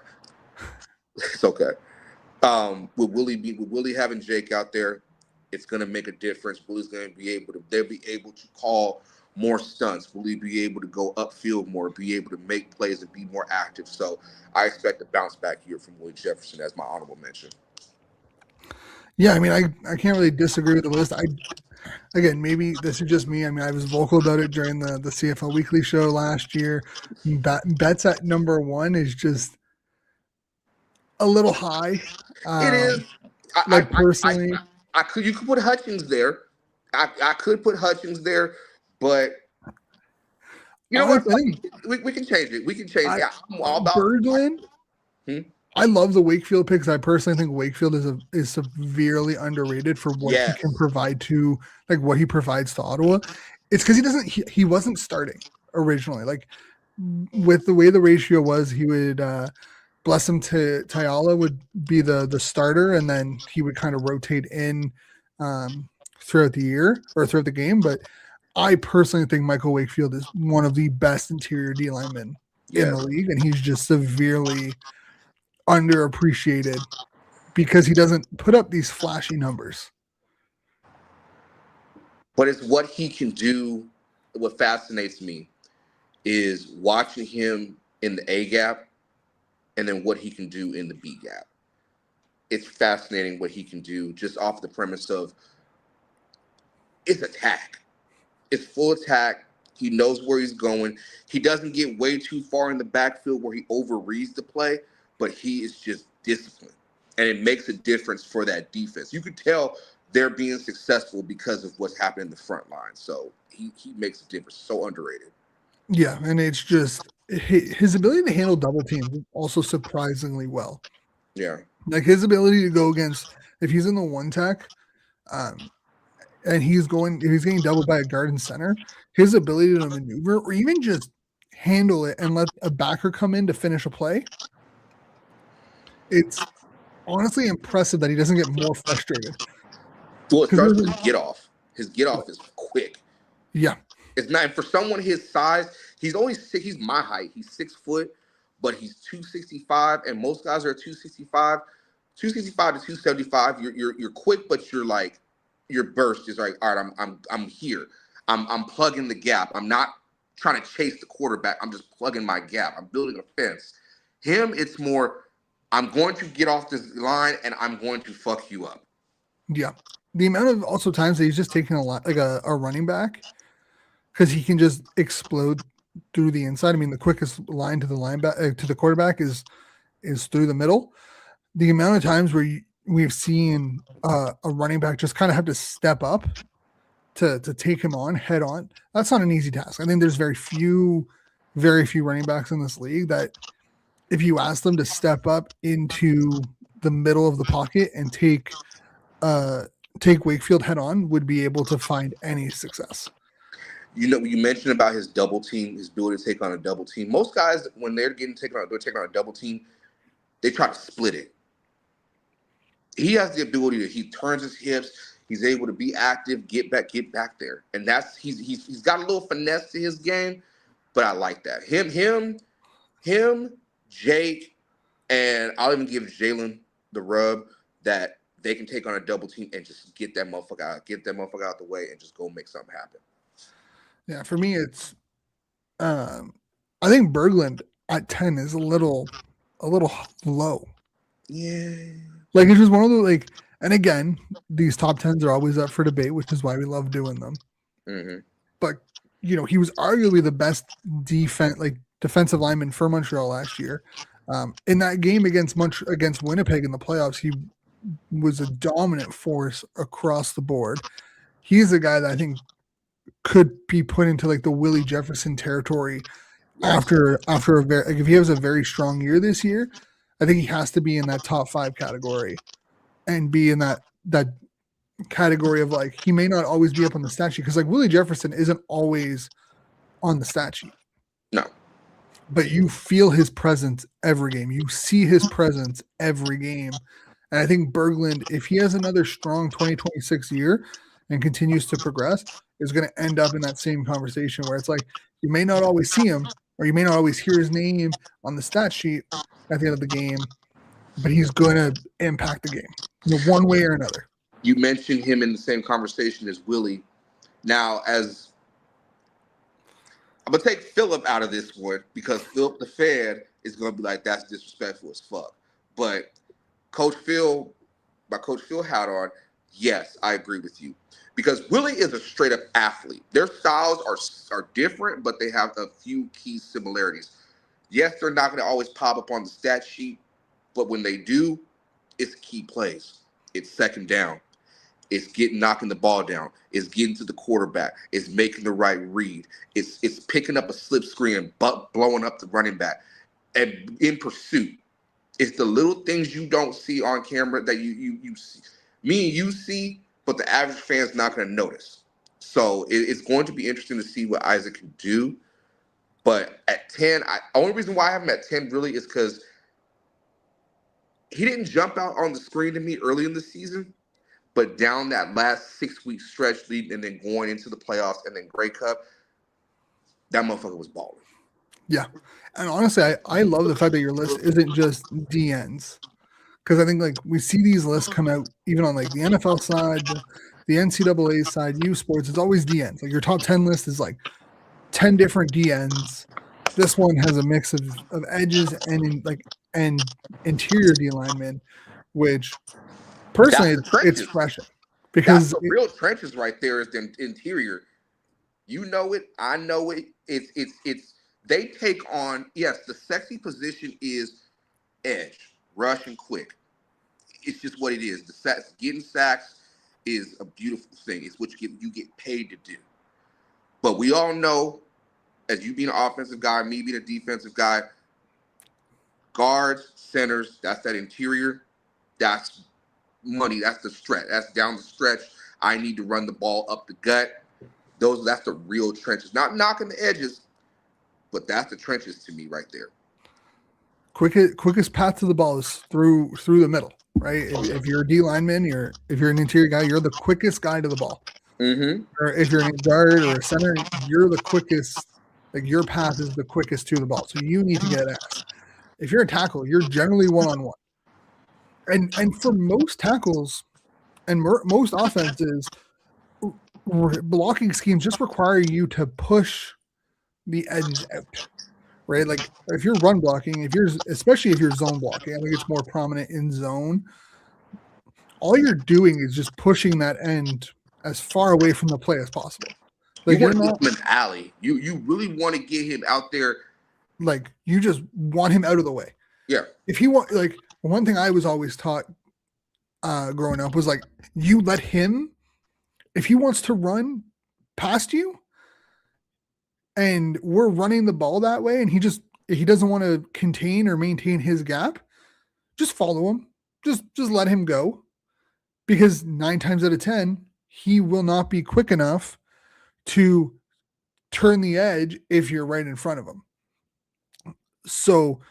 it's okay. With Willie having Jake out there, It's going to make a difference. Willie's going to be able to, they'll be able to call more stunts. Will he be able to go upfield more, be able to make plays and be more active? So I expect a bounce back here from Willie Jefferson as my honorable mention. Yeah, I mean, I can't really disagree with the list. Again, maybe this is just me. I mean, I was vocal about it during the CFL Weekly show last year. Betts at number one is just a little high. It is. Like personally, I could, you could put Hutchings there. I could put Hutchings there, but you know what? honestly, I think We can change it. We can change. Yeah, I'm all about. Berglund. I love the Wakefield pick because I personally think Wakefield is severely underrated for what he can provide to, like, what he provides to Ottawa. It's because he wasn't starting originally. Like, with the way the ratio was, he would bless him to Tayala would be the starter, and then he would kind of rotate in throughout the year or throughout the game. But I personally think Michael Wakefield is one of the best interior D linemen in the league, and he's just severely underappreciated because he doesn't put up these flashy numbers. But it's what he can do. What fascinates me is watching him in the A gap and then what he can do in the B gap. It's fascinating what he can do just off the premise of it's attack. It's full attack. He knows where he's going. He doesn't get way too far in the backfield where he overreads the play, but he is just disciplined. And it makes a difference for that defense. You could tell they're being successful because of what's happening in the front line. So he makes a difference. So underrated. Yeah, and it's just his ability to handle double teams also surprisingly well. Yeah. Like his ability to go against, if he's in the one tech, and he's getting doubled by a guard and center, his ability to maneuver or even just handle it and let a backer come in to finish a play, it's honestly impressive that he doesn't get more frustrated. Well, it starts with his get off. His get off is quick. Yeah. It's not, for someone his size, he's my height. He's 6 foot, but he's 265, and most guys are 265 to 275. You're quick, but your burst is like, all right, I'm here. I'm plugging the gap. I'm not trying to chase the quarterback. I'm just plugging my gap. I'm building a fence. Him, it's more, I'm going to get off this line and I'm going to fuck you up. Yeah. The amount of also times that he's just taking a running back, because he can just explode through the inside. I mean, the quickest line to the linebacker to the quarterback is through the middle. The amount of times where we've seen a running back just kind of have to step up to take him on head on, that's not an easy task. I think there's very few running backs in this league that, if you ask them to step up into the middle of the pocket and take Wakefield head on, would be able to find any success. You know, you mentioned about his double team, his ability to take on a double team. Most guys, when they're taking on a double team, they try to split it. He has the ability to, he turns his hips, he's able to be active, get back there. And that's, he's got a little finesse to his game, but I like that. Him, Jake, and I'll even give Jalen the rub that they can take on a double team and just get that motherfucker out the way and just go make something happen. Yeah, for me, it's I think Berglund at 10 is a little low. Yeah, like it's just one of the and again, these top 10s are always up for debate, which is why we love doing them. Mm-hmm. But he was arguably the best defensive lineman for Montreal last year. In that game against Winnipeg in the playoffs, he was a dominant force across the board. He's a guy that I think could be put into the Willie Jefferson territory after if he has a very strong year this year. I think he has to be in that top 5 category and be in that category of he may not always be up on the stat sheet, because Willie Jefferson isn't always on the stat sheet. No. But you feel his presence every game. You see his presence every game. And I think Berglund, if he has another strong 2026 year and continues to progress, is going to end up in that same conversation where it's you may not always see him, or you may not always hear his name on the stat sheet at the end of the game, but he's going to impact the game one way or another. You mentioned him in the same conversation as Willie. Now, as I'm gonna take Philip out of this one because Philip the fan is gonna be like, that's disrespectful as fuck. But Coach Phil, my Coach Phil hat on, yes, I agree with you. Because Willie is a straight up athlete. Their styles are different, but they have a few key similarities. Yes, they're not gonna always pop up on the stat sheet, but when they do, it's key plays. It's second down. It's knocking the ball down. It's getting to the quarterback. It's making the right read. It's picking up a slip screen and blowing up the running back and in pursuit. It's the little things you don't see on camera that you see. Me and you see, but the average fan's not going to notice. So it's going to be interesting to see what Isaac can do. But at 10, only reason why I have him at 10 really is because he didn't jump out on the screen to me early in the season. But down that last 6-week stretch lead and then going into the playoffs and then Grey Cup, that motherfucker was balling. Yeah. And honestly, I love the fact that your list isn't just DNs. Because I think like we see these lists come out even on like the NFL side, the NCAA side, U Sports, it's always DNs. Like your top 10 list is like 10 different DNs. This one has a mix of edges and interior D linemen, which personally it's refreshing. Because that's the real trenches right there is the interior. You know it, I know it. It's they take on, yes, the sexy position is edge, rush, and quick. It's just what it is. Getting sacks is a beautiful thing. It's what you get paid to do. But we all know, as you being an offensive guy, me being a defensive guy, guards, centers, that's that interior. That's money. That's the stretch. That's down the stretch. I need to run the ball up the gut. That's the real trenches. Not knocking the edges, but that's the trenches to me right there. Quickest path to the ball is through the middle, right? If you're a D lineman, if you're an interior guy, you're the quickest guy to the ball. Mm-hmm. Or if you're a guard or a center, you're the quickest. Like your path is the quickest to the ball, so you need to get ass. If you're a tackle, you're generally one-on-one, and for most tackles and most offenses, blocking schemes just require you to push the ends out. Right, like if you're run blocking, especially if you're zone blocking, I think it's more prominent in zone. All you're doing is just pushing that end as far away from the play as possible. Like you want to get him in alley. You really want to get him out there. Like you just want him out of the way. Yeah. If he want, like one thing I was always taught growing up was like you let him. If he wants to run past you, and we're running the ball that way, and he doesn't want to contain or maintain his gap, just follow him. Just let him go. Because 9 times out of 10, he will not be quick enough to turn the edge if you're right in front of him. So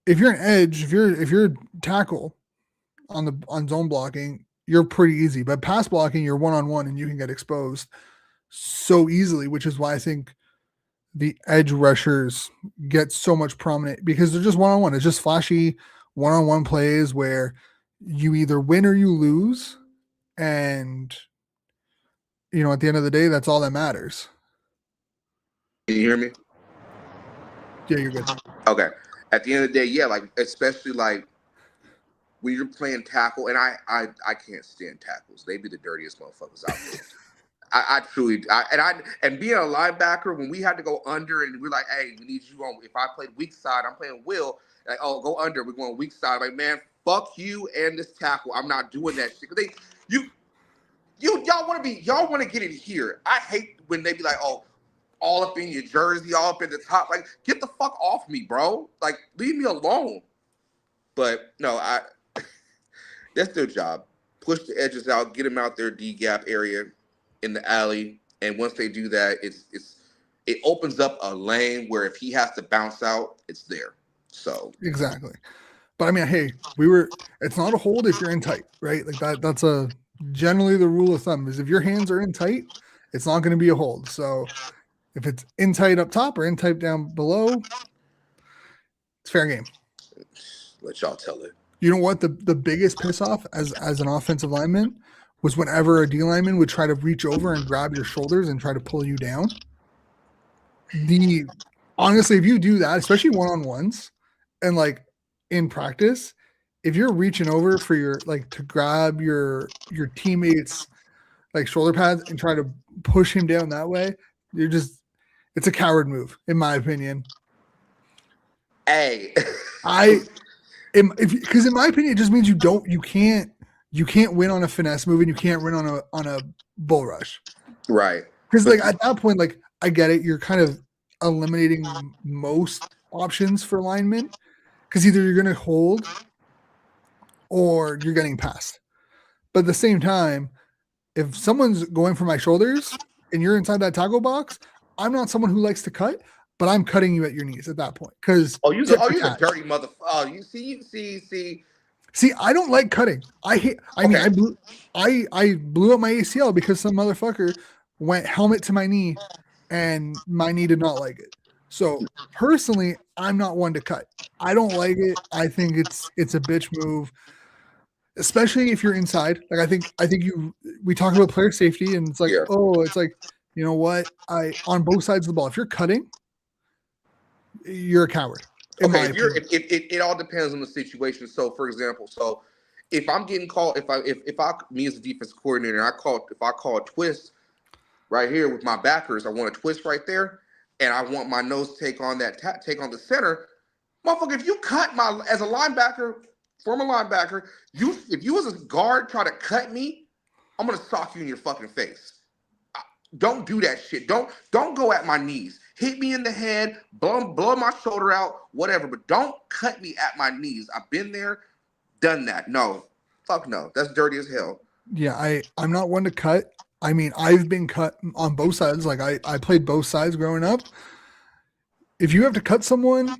if you're an edge, if you're a tackle on zone blocking, you're pretty easy. But pass blocking, you're one-on-one and you can get exposed so easily, which is why I think the edge rushers get so much prominent because they're just one-on-one. It's just flashy one-on-one plays where you either win or you lose. And, at the end of the day, that's all that matters. Can you hear me? Yeah, you're good. Okay. At the end of the day, yeah, like, especially like when you're playing tackle, and I can't stand tackles. They be the dirtiest motherfuckers out there. I truly, and being a linebacker, when we had to go under and we're like, hey, we need you on. If I played weak side, I'm playing Will. Like, oh, go under. We're going weak side. Like, man, fuck you and this tackle. I'm not doing that shit. Cause y'all want to get in here. I hate when they be like, oh, all up in your jersey, all up in the top. Like, get the fuck off me, bro. Like, leave me alone. But no, that's their job. Push the edges out, get them out there D gap area in the alley, and once they do that, it opens up a lane where if he has to bounce out, it's there. So exactly. But I mean, hey, it's not a hold if you're in tight, right? Like that's generally the rule of thumb is if your hands are in tight, it's not going to be a hold. So if it's in tight up top or in tight down below, it's fair game. Let y'all tell it. You know what? The biggest piss off as an offensive lineman was whenever a D-lineman would try to reach over and grab your shoulders and try to pull you down. Honestly, if you do that, especially one-on-ones and like in practice, if you're reaching over for your like to grab your teammates like shoulder pads and try to push him down that way, it's a coward move, in my opinion. Hey, because in my opinion, it just means you can't win on a finesse move and you can't win on a bull rush. Right. Because like at that point, like I get it, you're kind of eliminating most options for linemen because either you're going to hold or you're getting past. But at the same time, if someone's going for my shoulders and you're inside that tackle box, I'm not someone who likes to cut, but I'm cutting you at your knees at that point. Because you're a dirty motherfucker. Oh, you see. See, I don't like cutting. I mean, I blew up my ACL because some motherfucker went helmet to my knee, and my knee did not like it. So personally, I'm not one to cut. I don't like it. I think it's a bitch move, especially if you're inside. Like I think we talk about player safety, and it's like, it's like, you know what? On both sides of the ball, if you're cutting, you're a coward. Okay, it all depends on the situation. So, for example, if I'm getting called, if I me as a defense coordinator, if I call a twist right here with my backers, I want a twist right there, and I want my nose to take on the center, motherfucker. If you cut as a linebacker, former linebacker, if you as a guard try to cut me, I'm gonna sock you in your fucking face. Don't do that shit. Don't go at my knees. Hit me in the head, blow my shoulder out, whatever. But don't cut me at my knees. I've been there, done that. No, fuck no. That's dirty as hell. Yeah, I'm not one to cut. I mean, I've been cut on both sides. Like I played both sides growing up. If you have to cut someone,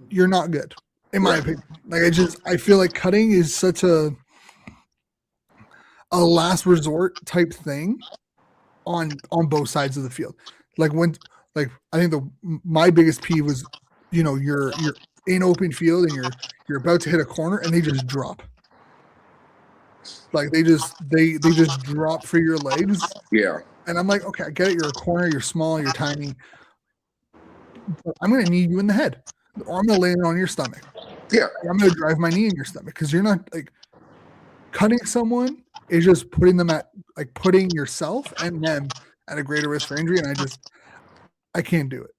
you're not good, in my opinion. Like I feel like cutting is such a last resort type thing on both sides of the field. Like I think my biggest peeve was, you're in open field and you're about to hit a corner and they just drop. Like they just drop for your legs. Yeah. And I'm like, okay, I get it. You're a corner, you're small, you're tiny. But I'm gonna need you in the head. Or I'm gonna land on your stomach. Yeah. Or I'm gonna drive my knee in your stomach because you're not like cutting someone is just putting yourself and them at a greater risk for injury, and I can't do it.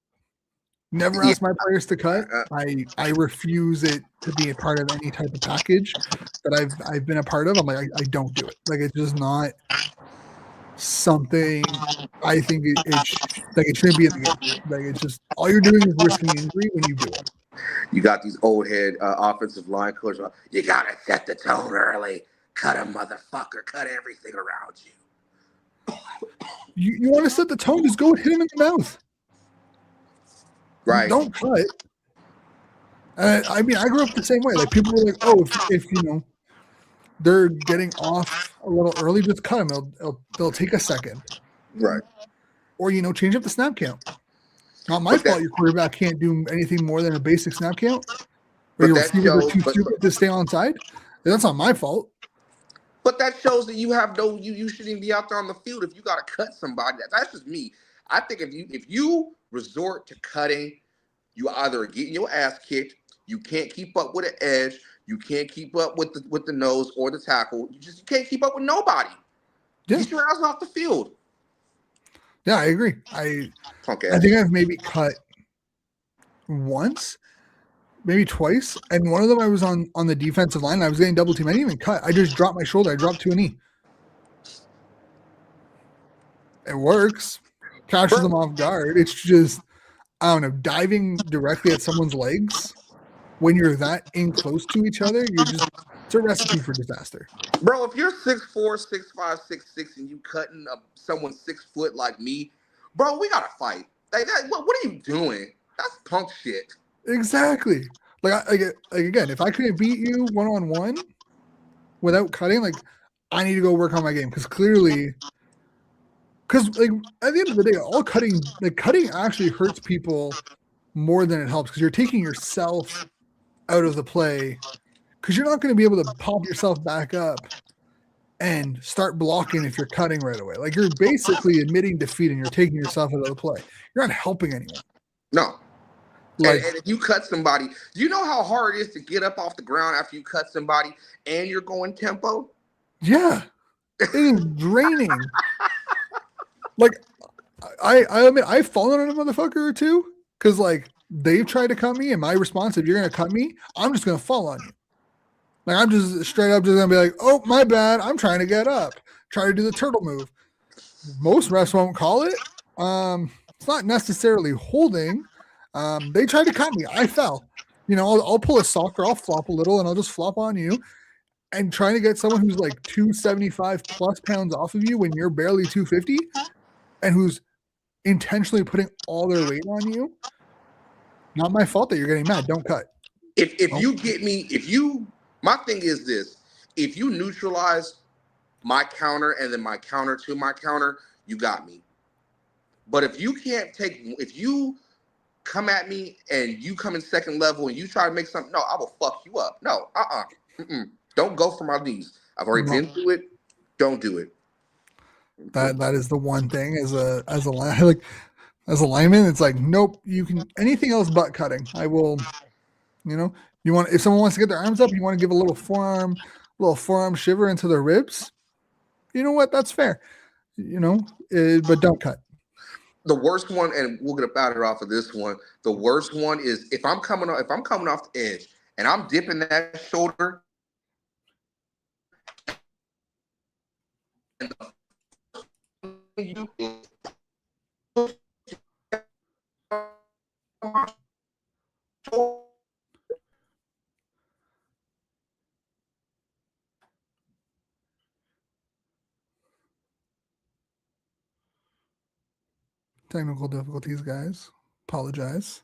Never ask my players to cut. I refuse it to be a part of any type of package that I've been a part of. I'm like, I don't do it. Like it's just not something I think it shouldn't be in the game. Like it's just all you're doing is risking injury when you do it. You got these old head offensive line coaches. You gotta set the tone early. Cut a motherfucker. Cut everything around you. You want to set the tone? Just go and hit him in the mouth. Right. Don't cut. I mean, I grew up the same way. Like people were like, "Oh, if they're getting off a little early, just cut them. They'll take a second." Right. Or change up the snap count. Not my fault. Your quarterback can't do anything more than a basic snap count. Or your receivers are too stupid to stay on side. That's not my fault. But that shows that you have you shouldn't be out there on the field if you got to cut somebody. That's just me. I think if you resort to cutting, you either getting your ass kicked, you can't keep up with an edge, you can't keep up with the nose or the tackle. You can't keep up with nobody. Yeah. Get your ass off the field. Yeah, I agree. I think I've maybe cut once, maybe twice, and one of them I was on the defensive line. I was getting double team. I didn't even cut. I just dropped my shoulder. I dropped to a knee. It works. Catches them off guard. It's just, I don't know, diving directly at someone's legs when you're that in close to each other, it's a recipe for disaster. Bro, if you're 6'4", 6'5", 6'6", and you cutting someone 6 foot like me, bro, we gotta fight. Like that, what are you doing? That's punk shit. Exactly. Like again, if I couldn't beat you one-on-one without cutting, like I need to go work on my game because clearly. Because like at the end of the day, all cutting actually hurts people more than it helps because you're taking yourself out of the play because you're not going to be able to pop yourself back up and start blocking if you're cutting right away. Like you're basically admitting defeat and you're taking yourself out of the play. You're not helping anyone. No. Like, and if you cut somebody, you know how hard it is to get up off the ground after you cut somebody and you're going tempo? yeah, it is draining. Like, I admit I've fallen on a motherfucker or two because like they've tried to cut me, and my response, if you're gonna cut me, I'm just gonna fall on you. Like I'm just straight up just gonna be like, oh my bad, I'm trying to get up, try to do the turtle move. Most refs won't call it. It's not necessarily holding. They tried to cut me. I fell. You know, I'll pull a sock or I'll flop a little and I'll just flop on you. And trying to get someone who's like 275 plus pounds off of you when you're barely 250 and who's intentionally putting all their weight on you. Not my fault that you're getting mad. Don't cut. If you get me, my thing is this: if you neutralize my counter and then my counter to my counter, you got me. But if you come at me and you come in second level and you try to make something, no, I will fuck you up. No, don't go for my knees. I've already been through it. Don't do it. That is the one thing as a like as a lineman, it's like, nope, you can anything else but cutting. I will, you know, if someone wants to get their arms up, you want to give a little forearm shiver into their ribs. You know what? That's fair. You know, but don't cut. The worst one, and we'll get about it off of this one. The worst one is if I'm coming off the edge and I'm dipping that shoulder, and you Technical difficulties, guys. Apologize.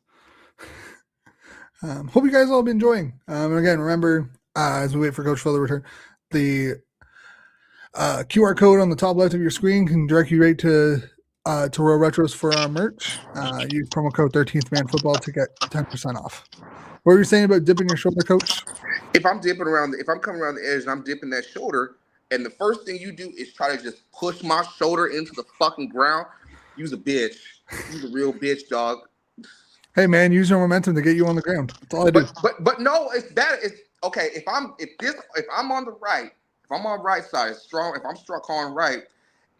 Hope you guys all been enjoying. And again, remember, as we wait for Coach Phil to return, the QR code on the top left of your screen can direct you right to Royal Retros for our merch. Use promo code 13th Man Football to get 10% off. What were you saying about dipping your shoulder, Coach? If I'm coming around the edge and I'm dipping that shoulder, and the first thing you do is try to just push my shoulder into the fucking ground, you's a bitch. You's a real bitch, dog. Hey man, use your momentum to get you on the ground. That's all I do. But no, it's okay. If I'm on the right, if I'm on the right side, strong. If I'm struck on right,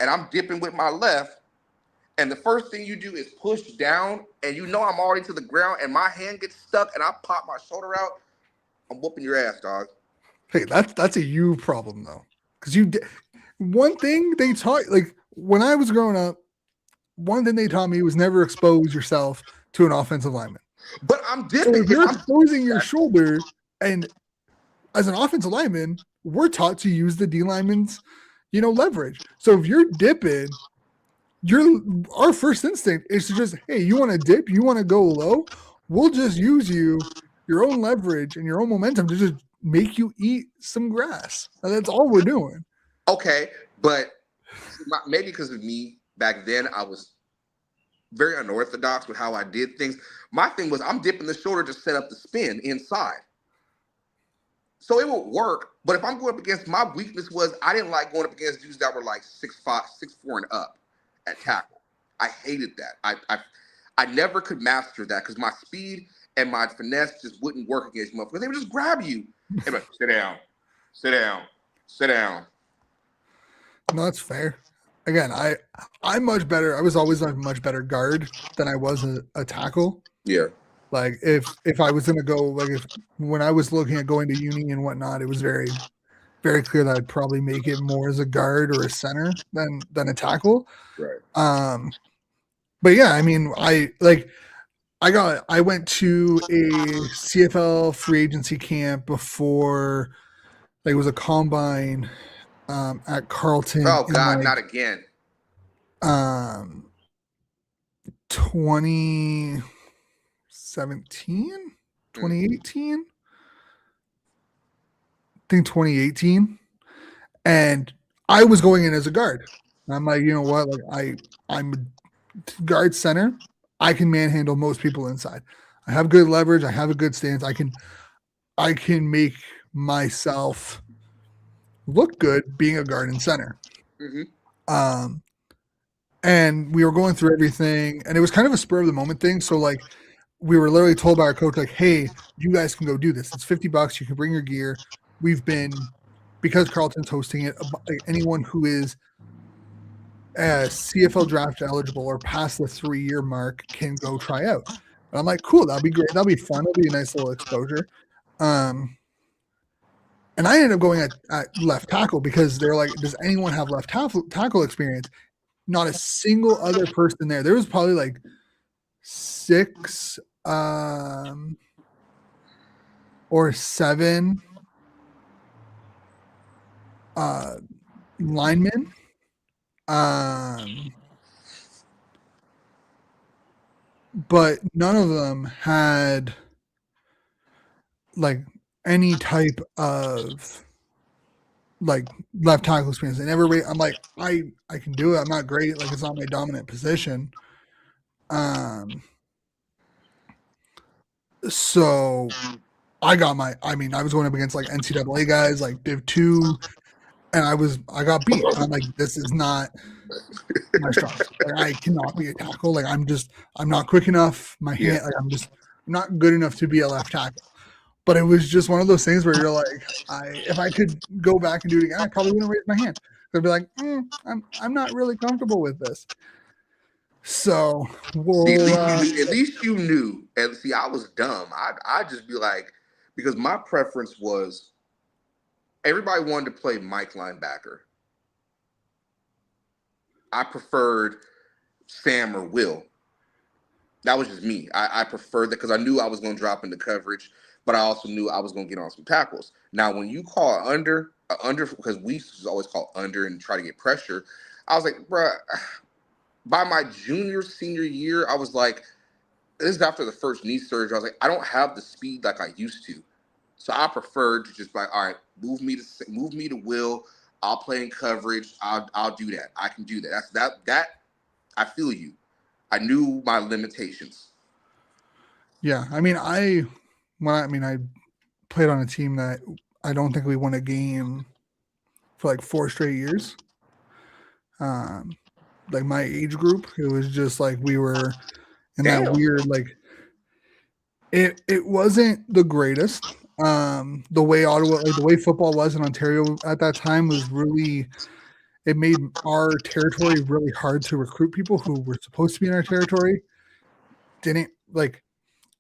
and I'm dipping with my left, and the first thing you do is push down, and you know I'm already to the ground, and my hand gets stuck, and I pop my shoulder out, I'm whooping your ass, dog. Hey, that's a you problem though, because one thing they taught, like when I was growing up, one thing they taught me was never expose yourself to an offensive lineman. But I'm dipping. So if you're exposing your shoulder, and as an offensive lineman, we're taught to use the D lineman's, leverage. So if you're dipping, our first instinct is to just, hey, you want to dip, you want to go low, we'll just use your own leverage and your own momentum to just make you eat some grass. And that's all we're doing. Okay, but maybe because of me back then, I was very unorthodox with how I did things. My thing was I'm dipping the shoulder to set up the spin inside. So it would work, but if I'm going up against, my weakness was I didn't like going up against dudes that were like 6'5", 6'4", and up at tackle. I hated that. I never could master that because my speed and my finesse just wouldn't work against motherfuckers. They would just grab you. They'd be like, sit down, sit down, sit down. No, that's fair. Again, I'm much better. I was always a much better guard than I was a tackle. Yeah. Like if I was gonna go, when I was looking at going to uni and whatnot, it was very, very clear that I'd probably make it more as a guard or a center than a tackle. Right. But yeah, I mean, I went to a CFL free agency camp before, like it was a combine at Carlton. Oh God, not again. 2017, 2018, I think 2018, and I was going in as a guard. And I'm like, you know what? Like I'm a guard center. I can manhandle most people inside. I have good leverage. I have a good stance. I can make myself look good being a guard and center. Mm-hmm. Um, and we were going through everything, and it was kind of a spur of the moment thing. So like, we were literally told by our coach, like, "Hey, you guys can go do this. It's $50. You can bring your gear." We've been because Carlton's hosting it. Like, anyone who is CFL draft eligible or past the 3-year mark can go try out. And I'm like, cool, that'll be great. That'll be fun. It'll be a nice little exposure. And I ended up going at left tackle because they're like, does anyone have left tackle experience? Not a single other person there. There was probably like 6 or 7 linemen. But none of them had like any type of like left tackle experience. They never I'm like, I can do it. I'm not great. Like, it's not my dominant position. So I was going up against like NCAA guys, like Div 2, and I got beat. I'm like, this is not my strong suit. Like, I cannot be a tackle. Like, I'm not quick enough. My hand, like, I'm not good enough to be a left tackle. But it was just one of those things where you're like, if I could go back and do it again, I probably wouldn't raise my hand. I'd be like, I'm not really comfortable with this. So at least you knew. And see, I was dumb. I'd just be like, because my preference was everybody wanted to play Mike linebacker. I preferred Sam or Will. That was just me. I preferred that because I knew I was going to drop into coverage, but I also knew I was going to get on some tackles. Now, when you call under, because we used to always call under and try to get pressure, I was like, bruh, by my senior year, I was like, this is after the first knee surgery. I was like, I don't have the speed like I used to. So I preferred to just be like, all right, move me to Will. I'll play in coverage. I'll do that. I can do that. That I feel you. I knew my limitations. Yeah, I mean, I played on a team that I don't think we won a game for like 4 straight years. Like my age group, it was just like we were in that weird like it wasn't the greatest. The way Ottawa, like the way football was in Ontario at that time, was really, it made our territory really hard to recruit people who were supposed to be in our territory. Didn't like,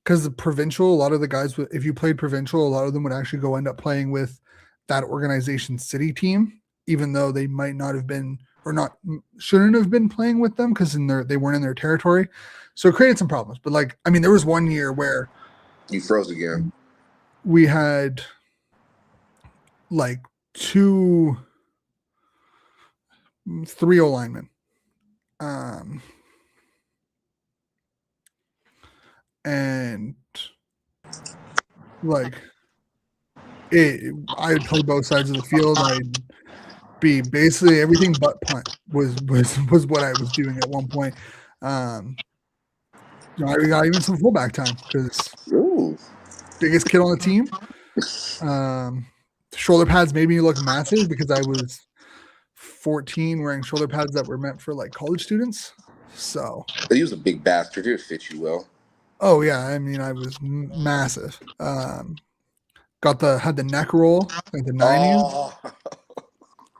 because the provincial, a lot of the guys, if you played provincial, a lot of them would actually go end up playing with that organization's city team, even though they might not have been or not shouldn't have been playing with them because they weren't in their territory. So it created some problems. But like, I mean, there was one year where you froze again. We had like 3 linemen. And like I'd play both sides of the field. I'd be basically everything but punt was what I was doing at one point. I got even some fullback time because biggest kid on the team. Shoulder pads made me look massive because I was 14 wearing shoulder pads that were meant for like college students. So he was a big bastard. It fit you well. Oh yeah, I mean, I was massive. Had the neck roll like the 90s. Oh.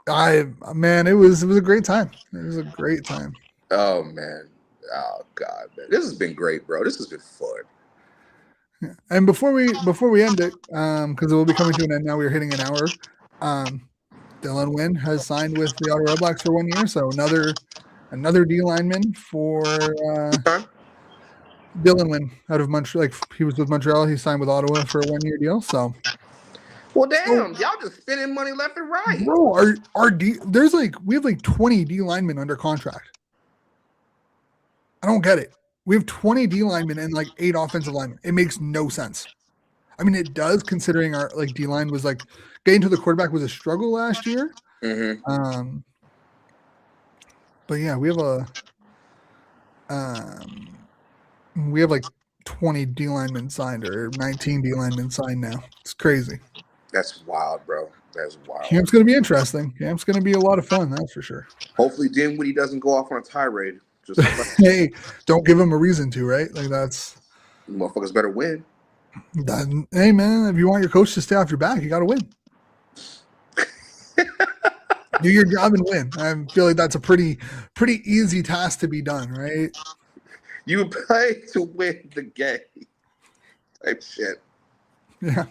It was a great time. It was a great time. Oh man. Oh God, man. This has been great, bro. This has been fun. Yeah. And before we end it, because it will be coming to an end now, we're hitting an hour. Dlineman has signed with the Ottawa Redblacks for 1 year, so another D lineman for Dlineman out of Montreal. Like, he was with Montreal, he signed with Ottawa for a 1-year deal. So, well, damn, y'all just spending money left and right, bro. We have like 20 D linemen under contract. I don't get it. We have 20 D linemen and like 8 offensive linemen. It makes no sense. I mean, it does, considering our like D line was like getting to the quarterback was a struggle last year. Mm-hmm. But yeah, we have like 20 D linemen signed or 19 D linemen signed now. It's crazy. That's wild, bro. That's wild. Camp's going to be interesting. Camp's going to be a lot of fun, that's for sure. Hopefully, Dinwiddie doesn't go off on a tirade. Just Hey, don't give him a reason to, right? Like that's motherfuckers better win. that. Hey, man, if you want your coach to stay off your back, you got to win. Do your job and win. I feel like that's a pretty easy task to be done, right? You play to win the game. Type shit. Yeah.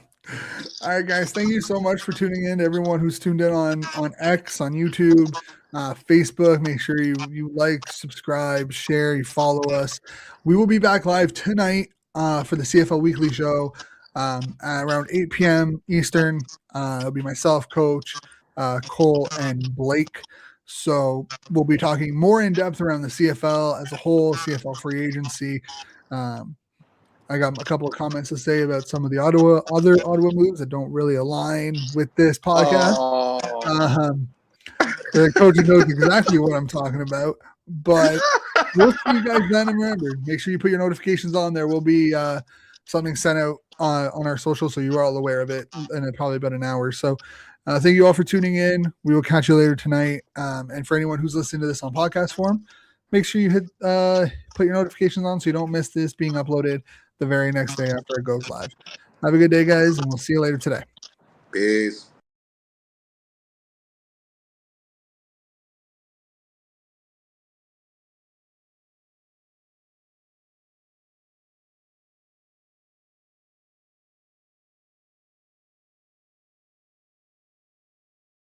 All right, guys. Thank you so much for tuning in. To everyone who's tuned in on X, on YouTube, Facebook. Make sure you like, subscribe, share, you follow us. We will be back live tonight for the CFL Weekly Show at around 8 p.m. Eastern. It'll be myself, Coach, Cole, and Blake. So we'll be talking more in depth around the CFL as a whole, CFL free agency. I got a couple of comments to say about some of the other Ottawa moves that don't really align with this podcast. The coach knows exactly what I'm talking about, but we'll see you guys then. And remember, make sure you put your notifications on. There will be something sent out on our social, so you are all aware of it in probably about an hour. So thank you all for tuning in. We will catch you later tonight. And for anyone who's listening to this on podcast form, make sure you put your notifications on so you don't miss this being uploaded the very next day after it goes live. Have a good day, guys, and we'll see you later today. Peace.